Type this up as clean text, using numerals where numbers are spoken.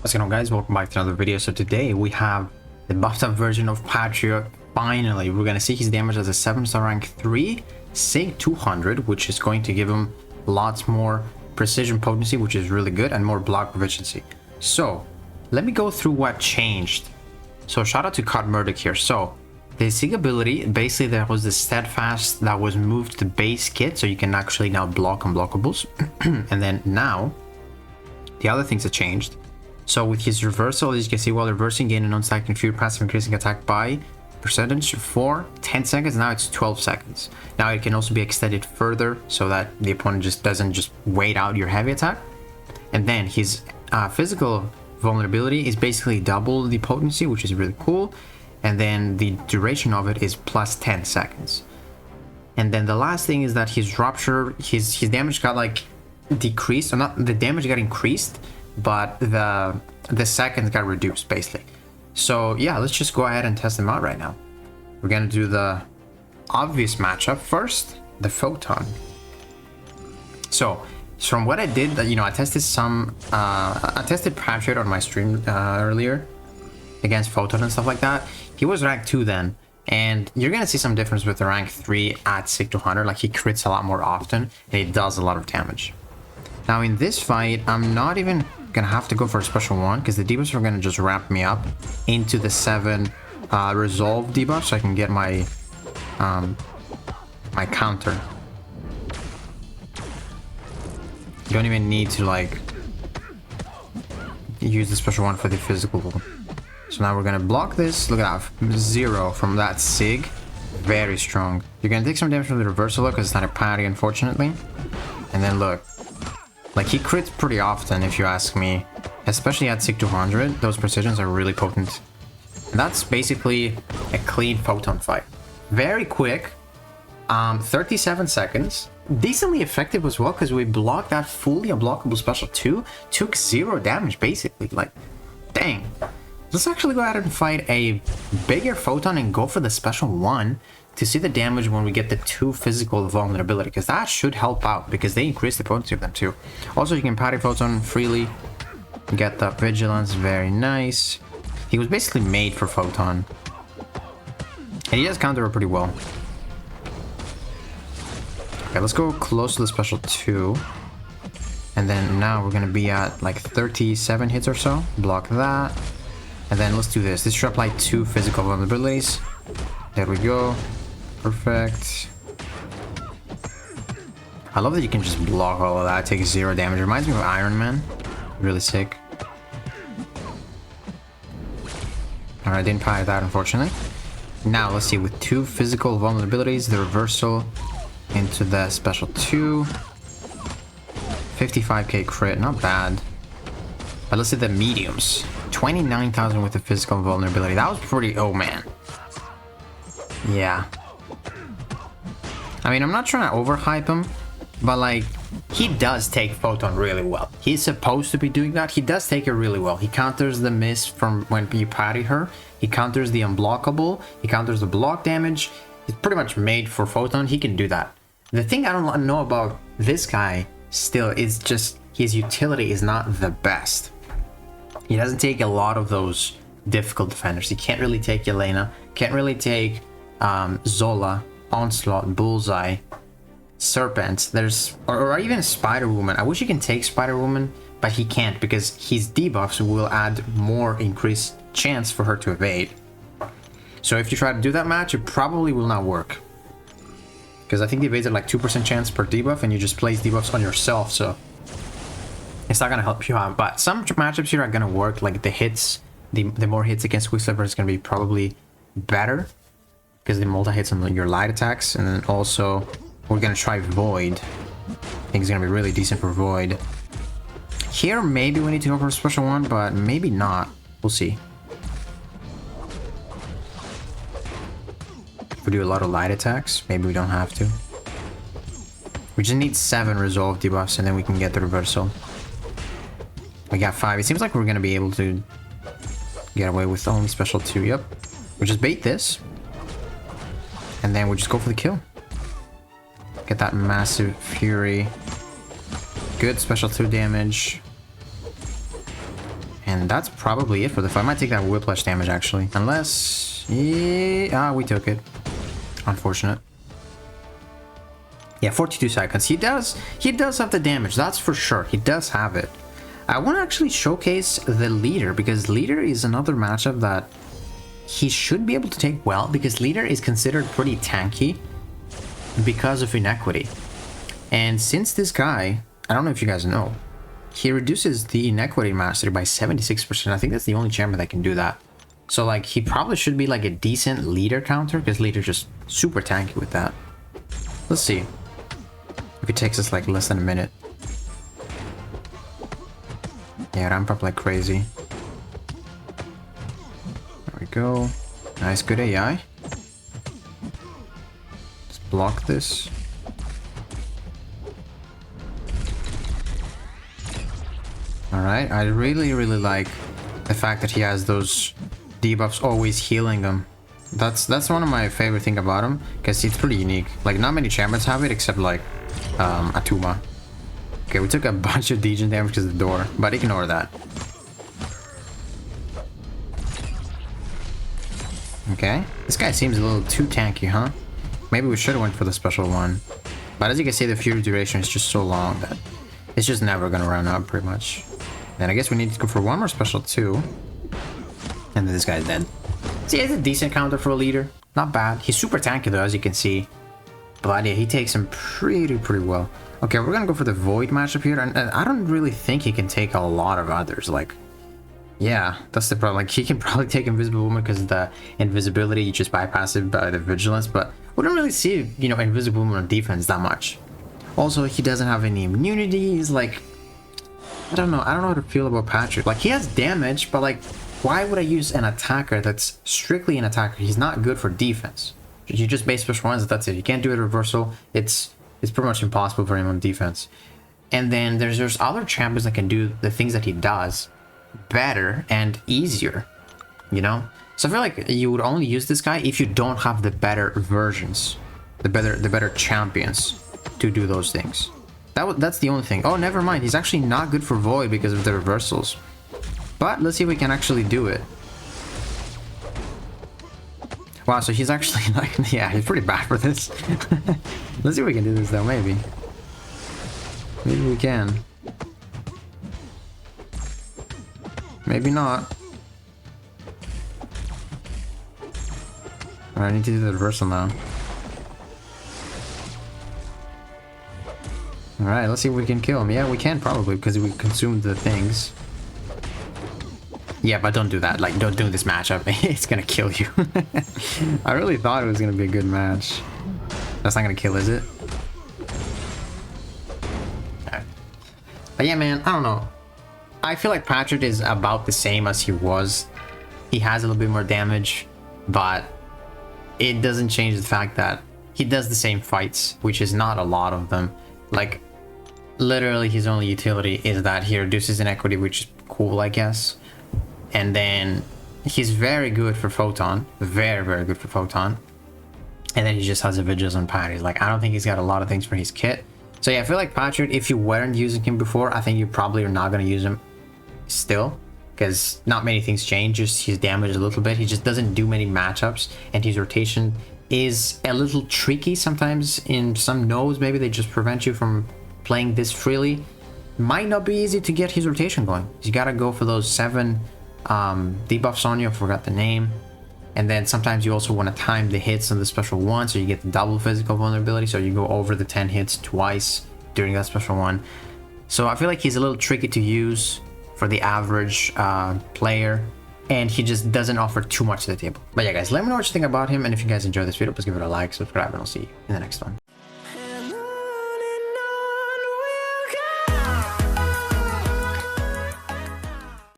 What's going on, guys? Welcome back to another video. So today we have the buffed up version of Patriot. Finally, we're gonna see his damage as a 7-star rank 3 SIG 200, which is going to give him lots more precision potency, which is really good, and more block proficiency. So let me go through what changed. So shout out to Cod Murdoch here. So the SIG ability, basically there was the steadfast that was moved to base kit, so you can actually now block unblockables. And then now the other things that changed. So with his reversal, as you can see, while reversing, gain a non-stack and fear passive, increasing attack by percentage for 10 seconds. Now it's 12 seconds. Now it can also be extended further so that the opponent just doesn't just wait out your heavy attack. And then his physical vulnerability is basically double the potency, which is really cool. And then the duration of it is plus 10 seconds. And then the last thing is that his rupture, his damage got like decreased, or not, the damage got increased, but the seconds got reduced basically. So yeah, let's just go ahead and test them out right now. We're gonna do the obvious matchup first, the Photon. So from what I did, you know, I tested I tested Patriot on my stream earlier against Photon and stuff like that. He was rank 2 then, and you're gonna see some difference with the rank 3 at SIG 200. Like, he crits a lot more often and it does a lot of damage. Now in this fight, I'm not even gonna have to go for a special one because the debuffs are gonna just ramp me up into the 7 resolve debuff, so I can get my my counter. You don't even need to like use the special one for the physical. So now we're gonna block this. Look at that, 0 from that SIG, very strong. You're gonna take some damage from the reversal because it's not a parry, unfortunately. And then look, like, he crits pretty often, if you ask me, especially at SIG 200. Those precisions are really potent. And that's basically a clean Photon fight. Very quick, 37 seconds. Decently effective as well, because we blocked that fully unblockable special 2. Took 0 damage, basically. Like, dang. Let's actually go ahead and fight a bigger Photon and go for the special 1 to see the damage when we get the 2 physical vulnerability, because that should help out because they increase the potency of them too. Also, you can parry Photon freely, get the vigilance, very nice. He was basically made for Photon, and he does counter it pretty well. Okay, let's go close to the special 2, and then now we're gonna be at like 37 hits or so. Block that, and then let's do this. This should apply 2 physical vulnerabilities. There we go. Perfect. I love that you can just block all of that, take 0 damage. It reminds me of Iron Man. Really sick. Alright, didn't fire that, unfortunately. Now, let's see, with 2 physical vulnerabilities, the reversal into the special 2. 55k crit, not bad. But let's see the mediums. 29,000 with the physical vulnerability. That was pretty... oh, man. Yeah. I mean, I'm not trying to overhype him, but like, he does take Photon really well. He's supposed to be doing that. He does take it really well. He counters the miss from when you parry her. He counters the unblockable. He counters the block damage. He's pretty much made for Photon. He can do that. The thing I don't know about this guy still is just his utility is not the best. He doesn't take a lot of those difficult defenders. He can't really take Elena. Can't really take Zola, Onslaught, Bullseye, Serpent. There's or even Spider-Woman. I wish he can take Spider-Woman, but he can't because his debuffs will add more increased chance for her to evade. So if you try to do that match, it probably will not work, because I think the evades are like 2% chance per debuff, and you just place debuffs on yourself, so it's not gonna help you out. But some matchups here are gonna work. Like the hits, the more hits against Quicksilver is gonna be probably better, because the multi-hits on your light attacks. And then also, we're gonna try Void. I think it's gonna be really decent for Void. Here, maybe we need to go for a special 1, but maybe not. We'll see. If we do a lot of light attacks, maybe we don't have to. We just need 7 resolve debuffs, and then we can get the reversal. We got 5. It seems like we're gonna be able to get away with only special 2. Yep. We just bait this, and then we just go for the kill. Get that massive fury. Good special 2 damage. And that's probably it for the fight. I might take that whiplash damage, actually. Unless... Yeah, we took it. Unfortunate. Yeah, 42 seconds. He does have the damage, that's for sure. He does have it. I want to actually showcase the leader, because leader is another matchup that he should be able to take well, because leader is considered pretty tanky because of inequity. And since this guy, I don't know if you guys know, he reduces the inequity mastery by 76%. I think that's the only champion that can do that. So like, he probably should be like a decent leader counter, because leader's just super tanky with that. Let's see if it takes us like less than a minute. Yeah, ramp up like crazy. There we go. Nice, good AI. Let's block this. Alright, I really like the fact that he has those debuffs always healing him. That's one of my favorite thing about him, because it's pretty unique. Like, not many champions have it except like Atuma. Okay, we took a bunch of degen damage because of the door, but ignore that. Okay, this guy seems a little too tanky, huh? Maybe we should have went for the special one. But as you can see, the fury duration is just so long that it's just never gonna run out, pretty much. Then I guess we need to go for one more special too. And then this guy's dead. See, it's a decent counter for a leader. Not bad. He's super tanky though, as you can see. But yeah, he takes him pretty well. Okay, we're gonna go for the Void matchup here. And I don't really think he can take a lot of others. Like, yeah, that's the problem. Like, he can probably take Invisible Woman because of the invisibility. You just bypass it by the Vigilance. But we don't really see, you know, Invisible Woman on defense that much. Also, he doesn't have any immunity. He's like, I don't know how to feel about Patriot. Like, he has damage, but like, why would I use an attacker that's strictly an attacker? He's not good for defense. You just base push ones, that's it. You can't do a reversal. It's pretty much impossible for him on defense. And then there's other champions that can do the things that he does better and easier, you know? So I feel like you would only use this guy if you don't have the better versions, the better champions to do those things. That's the only thing. Oh, never mind. He's actually not good for Void because of the reversals. But let's see if we can actually do it. Wow, so he's actually like, yeah, he's pretty bad for this. Let's see if we can do this though, maybe. Maybe we can. Maybe not. Alright, I need to do the reversal now. Alright, let's see if we can kill him. Yeah, we can probably, because we consumed the things. Yeah, but don't do that. Like, don't do this matchup. It's gonna kill you. I really thought it was gonna be a good match. That's not gonna kill, is it? Okay. But yeah, man, I don't know. I feel like Patriot is about the same as he was. He has a little bit more damage, but it doesn't change the fact that he does the same fights, which is not a lot of them. Like, literally his only utility is that he reduces inequity, which is cool, I guess. And then he's very good for Photon. Very good for Photon. And then he just has a Vigils on parries. Like, I don't think he's got a lot of things for his kit. So yeah, I feel like Patriot, if you weren't using him before, I think you probably are not going to use him still. Because not many things change, just his damage a little bit. He just doesn't do many matchups. And his rotation is a little tricky sometimes. In some nodes, maybe they just prevent you from playing this freely. Might not be easy to get his rotation going. You got to go for those 7... debuffs on you, I forgot the name. And then sometimes you also want to time the hits on the special one, so you get the double physical vulnerability, so you go over the 10 hits twice during that special one. So I feel like he's a little tricky to use for the average player, and he just doesn't offer too much to the table. But yeah, guys, let me know what you think about him, and if you guys enjoyed this video, please give it a like, subscribe, and I'll see you in the next one.